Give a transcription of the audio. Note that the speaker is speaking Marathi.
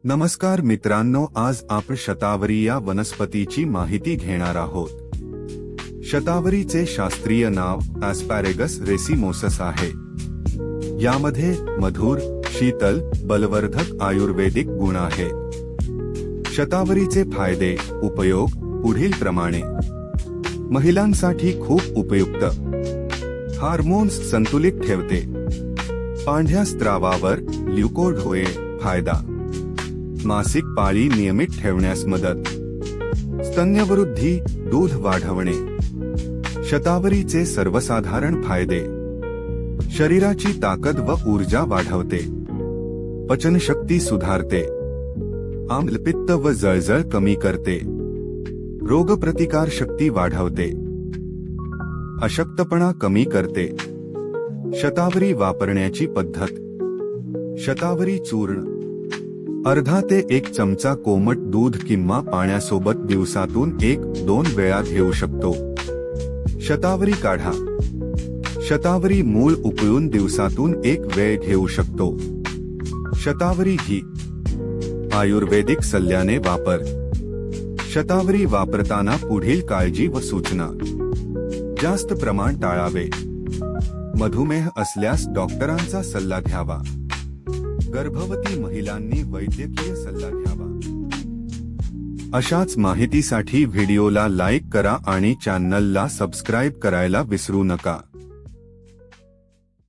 नमस्कार मित्रांनो, आज आपण शतावरी या वनस्पतीची माहिती घेणार आहोत। शतावरीचे शास्त्रीय नाव ॲस्पॅरेगस रेसिमोसस आहे। यामध्ये मधुर, शीतल, बलवर्धक आयुर्वेदिक गुण आहेत। शतावरीचे फायदे उपयोग पुढील प्रमाणे। महिलांसाठी खूप उपयुक्त, हार्मोन्स संतुलित ठेवते, पांढऱ्या स्त्रावावर ल्युकोड होय फायदा, मासिक पाळी नियमित ठेवण्यास मदत, स्तन्यवृद्धी, दूध वाढवणे। शतावरीचे सर्वसाधारण फायदे: शरीराची ताकद व ऊर्जा वाढवते, पचनशक्ती सुधारते, आम्लपित्त व जळजळ कमी करते, रोगप्रतिकार शक्ती वाढवते, अशक्तपणा कमी करते। शतावरी वापरण्याची पद्धत: शतावरी चूर्ण अर्धा ते 1 चमचा कोमट दूध किंवा पाण्यासोबत दिवसातून 1-2 वेळा घेऊ शकतो। शतावरी काढा शतावरी मूळ उकळून दिवसातून 1 वेळ घेऊ शकतो। शतावरी घी आयुर्वेदिक सल्ल्याने वापर। शतावरी वापरताना पुढील काळजी व सूचना: जास्त प्रमाण टाळावे, मधुमेह असल्यास डॉक्टरांचा सल्ला घ्यावा, गर्भवती महिलांनी वैद्यकीय सल्ला घ्यावा। अशाच माहितीसाठी व्हिडिओला लाईक करा आणि चॅनलला सबस्क्राईब करायला विसरू नका।